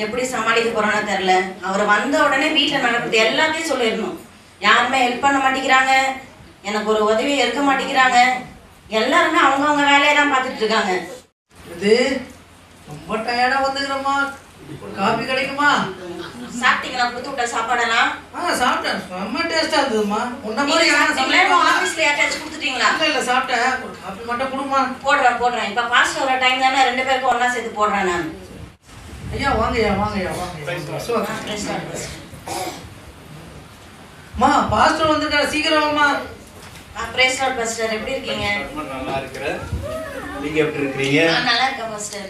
எப்படி சமாளிக்க போறோம்னு தெரியல. அவர் வந்த உடனே வீட்டில் நடக்கிறது எல்லாத்தையும் சொல்லிடணும். யாருமே ஹெல்ப் பண்ண மாட்டேங்கிறாங்க, எனக்கு ஒரு உதவி இருக்க மாட்டேங்கிறாங்க, எல்லாருமே அவங்கவுங்க வேலையை தான் பார்த்துட்டு இருக்காங்க. இது ரொம்ப டயர்டா வந்துக்கிறோமா, காபி கிடைக்குமா? சாப்பிட்டீங்களா? கொடுத்து விட்ட சாப்பாடெல்லாம் சாப்பிட்டேன், செம்ம டேஸ்டா இருந்ததுமா. உன்ன மாதிரி ஆஃபீஸ்ல யாராச்சும் கொடுத்துட்டீங்களா? இல்ல சாப்பிட்டேன், ஒரு காபி மட்டும் கொடுமா. போடுறேன். இப்போ பாஸ்ட் வர டைம் தானே, 2 பேருக்கும் ஒன்னா சேர்த்து போடுறேன் நான். ஐயா வாங்கய்யா. மா பாஸ்டர் வந்திருக்காரு, சீக்கிரம் வாமா. பிரைஸ் லார்ட் பாஸ்டர், எப்படி இருக்கீங்க? நல்லா இருக்கிறேன். நீங்க எப்படி இருக்கீங்க? நல்லா இருக்கேன் பாஸ்டர்.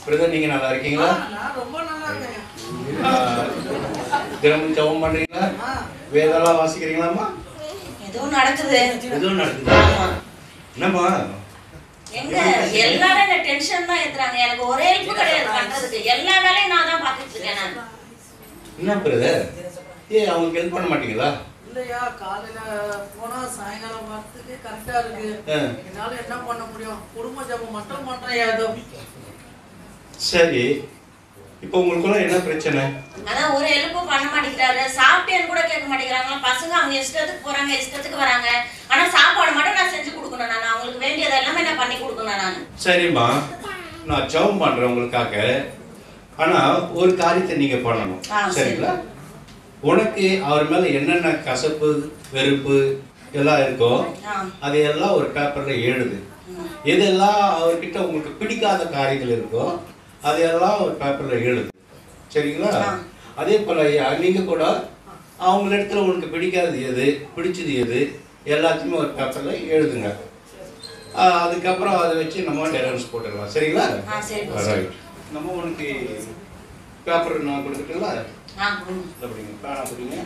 பிரதர், நீங்க நல்லா இருக்கீங்களா? நான் ரொம்ப நல்லா இருக்கேன். தினமும் ஜெபம் பண்றீங்களா? வேதெல்லாம் வாசிக்கிறீங்களாமா? எதுவும் நடக்குது. என்னம்மா எங்க எல்லாரும் என்ன டென்ஷன் தான் ஏத்துறாங்க. எனக்கு ஒரே ஹெல்ப் கிடையாது பண்றதுக்கு. எல்லா வேலையும் நான் தான் பார்த்துட்டு இருக்கேன் நான். என்ன பிரதர், அவங்களுக்கு ஹெல்ப் பண்ண மாட்டீங்களா? இல்லையா, காலையில போனா சாயங்காலம் வரத்துக்கு கரெக்டா இருக்கு. என்னால என்ன பண்ண முடியும்? குடும்ப ஜெபம் மட்டும் பண்றேன் ஏதோ. சரி, இப்போ உங்களுக்குள்ள என்ன பிரச்சனை? அதான் ஒரு ஹெல்ப்பும் பண்ண மாட்டேங்கிறாரு. சாப்பிட்டேன்னு கூட கேட்க மாட்டேங்கிறாங்களா பசங்க. அவங்க இஷ்டத்துக்கு போறாங்க, இஷ்டத்துக்கு வராங்க. ஆனா சாப்பாடு மட்டும் நான் செஞ்சு கொடுக்கணும். நான் அவங்களுக்கு வேண்டியது எல்லாமே நான் பண்ணி கொடுக்கணும் நான். சரிம்மா, நான் ஜெபம் பண்றேன் உங்களுக்காக. ஆனா ஒரு காரியத்தை நீங்க பண்ணணும், சரிங்களா? உனக்கு அவர் மேல என்னென்ன கசப்பு வெறுப்பு எல்லாம் இருக்கோ அதையெல்லாம் ஒரு பேப்பர்ல எழுது. எதெல்லாம் அவர்கிட்ட உங்களுக்கு பிடிக்காத காரியங்கள் இருக்கோ அதையெல்லாம் ஒரு பேப்பர்ல எழுது, சரிங்களா? அதே போல நீங்க கூட அவங்க இடத்துல உனக்கு பிடிக்காதது எது, பிடிச்சது எது எல்லாத்தையுமே ஒரு பேப்பர்ல எழுதுங்க. அதுக்கப்புறம் அதை வச்சு நம்ம டெரன்ஸ் போட்டுடலாம், சரிங்களா? ரைட். நம்ம உனக்கு பேப்பர் நான் கொடுத்துட்டுங்களா? அப்படிங்க, பேனா கொடுங்க.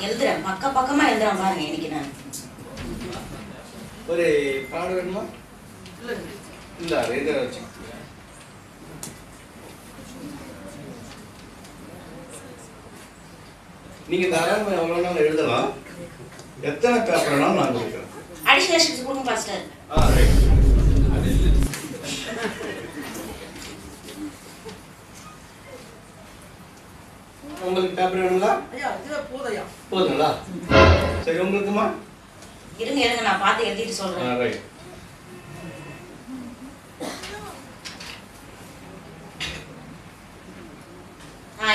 எழுதுறேன், பக்கமா எழுதுறேன் பாருங்க. இன்னைக்கு நான் ஒரு கார்டு வேணுமா? இல்ல இதை வச்சு நீங்க தாராளமா எவ்வளவு நாள் எழுதலாம். எத்தனை பேப்பர்னாலும் நான் கொடுக்குறேன். அடிஷனல் கொடுங்க பாஸ்டர். உங்களுக்கு பேப்பர் வேணுங்களா? போதுங்களா? சரி, உங்களுக்குமா? இருங்க நான் பார்த்து எழுதிட்டு சொல்றேன். ரைட்.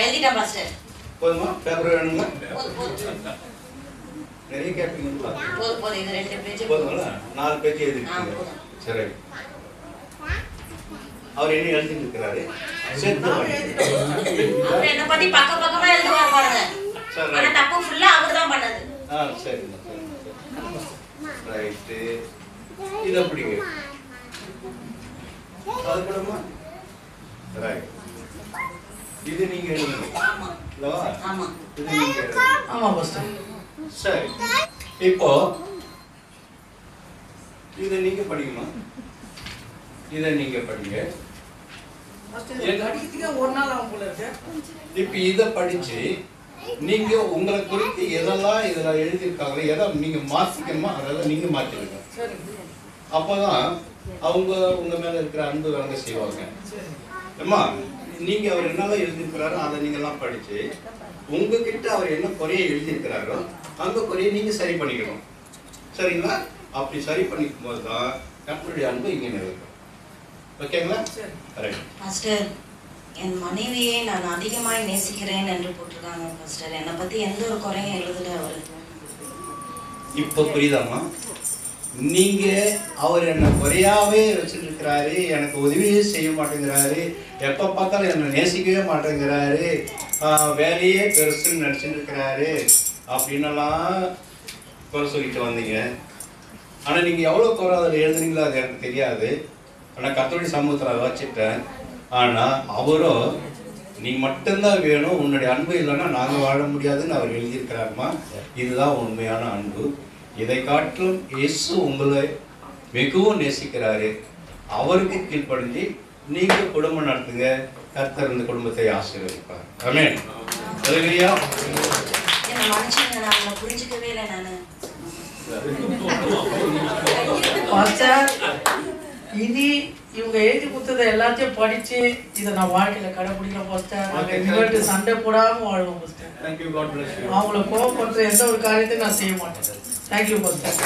எழுதிட்டேன் பாஸ்டர். போதுமா? பேப்பர் வேணுங்களா? போதும். நிறைய கேட்பீங்களா? போதும். இது 2 பேஜ் போதுங்களா? 4 பேஜ் எழுதிருக்கீங்க. சரி, அவர் என்ன எழுதிட்டு இருக்கிறாரு? அவர் என்ன பத்தி பக்கமா எழுதுவார் பாருங்க. ஆனா தப்பு ஃபுல்லா அவர் தான் பண்ணது. சரி. ரைட். இது அப்படிங்க. அது கூடமா? ரைட். இது நீங்க எழுதுங்க. ஆமா. ஆமா. இது நீங்க எழுதுங்க. ஆமா பாஸ்டர். சரி, இப்போ இதை நீங்க படிக்கணுமா? இதை நீங்க படிங்க. ஒரு நாள் ஆகும் போல இருக்கு. இப்ப இதை படிச்சு நீங்க உங்களை குறித்து எதெல்லாம் இதுல எழுதியிருக்காங்களோ எதை நீங்க மாத்திக்கணுமோ அதெல்லாம் நீங்க மாத்திருங்க. அப்பதான் அவங்க உங்க மேல இருக்கிற அன்பு வழங்க செய்வாங்க. அம்மா, நீங்க அவர் என்னெல்லாம் எழுதியிருக்கிறாரோ அதை நீங்க எல்லாம் படிச்சு உங்ககிட்ட அவர் என்ன குறைய எழுதியிருக்கிறாரோ அந்த குறையை நீங்க சரி பண்ணிக்கணும், சரிங்களா? அப்படி சரி பண்ணிக்கும் போதுதான் கர்த்தருடைய அன்பு இங்கே நிறைவேறும். ஓகேங்களா? பாஸ்டர், என் மனைவியை நான் அதிகமாய் நேசிக்கிறேன் என்று போட்டிருக்காங்க பாஸ்டர். என்னை பத்தி எந்த ஒரு குறையும் எழுதல அவரு. இப்போ புரியுதாமா? நீங்க அவர் என்ன குறையாவே வச்சுட்டு இருக்கிறாரு, எனக்கு உதவியே செய்ய மாட்டேங்கிறாரு, எப்ப பார்த்தாலும் என்னை நேசிக்கவே மாட்டேங்கிறாரு, வேலையே பெருசுன்னு நடிச்சுட்டு இருக்கிறாரு அப்படின்னலாம் குறை சொல்லிட்டு வந்தீங்க. ஆனா நீங்க எவ்வளவு குறை அதில் எழுதுனீங்களோ அது எனக்கு தெரியாது. ஆனா கர்த்தருடைய சமூகத்தில் வச்சுட்டேன். ஆனா அவரோ நீ மட்டும்தான் வேணும், உன்னுடைய அன்பு இல்லைன்னா நாங்க வாழ முடியாதுன்னு அவர் எழுதியிருக்கிறாருமா. இதுதான் உண்மையான அன்பு. இதை காட்டிலும் இயேசு உங்களை மிகவும் நேசிக்கிறாரு. அவருக்கு கீழ்ப்படிஞ்சு நீங்க குடும்பம் நடத்துங்க. கர்த்தர் இந்த குடும்பத்தை ஆசீர்வதிப்பார். ஆமென். ஹல்லேலூயா. மனுஷங்க நான் அவங்கள புரிஞ்சுக்கவே இல்லை நான். பாஸ்டர், இனி இவங்க எழுதி கொடுத்ததை எல்லாத்தையும் படிச்சு இதை நான் வாழ்க்கையில கடைபிடிக்கிறேன் பாஸ்டர். இவங்கள்ட்ட சண்டை போடாம வாழணும் pastor. Thank you. God bless you. அவங்கள கோவப்படுற எந்த ஒரு காரியத்தையும் நான் செய்ய மாட்டேன். Thank you pastor.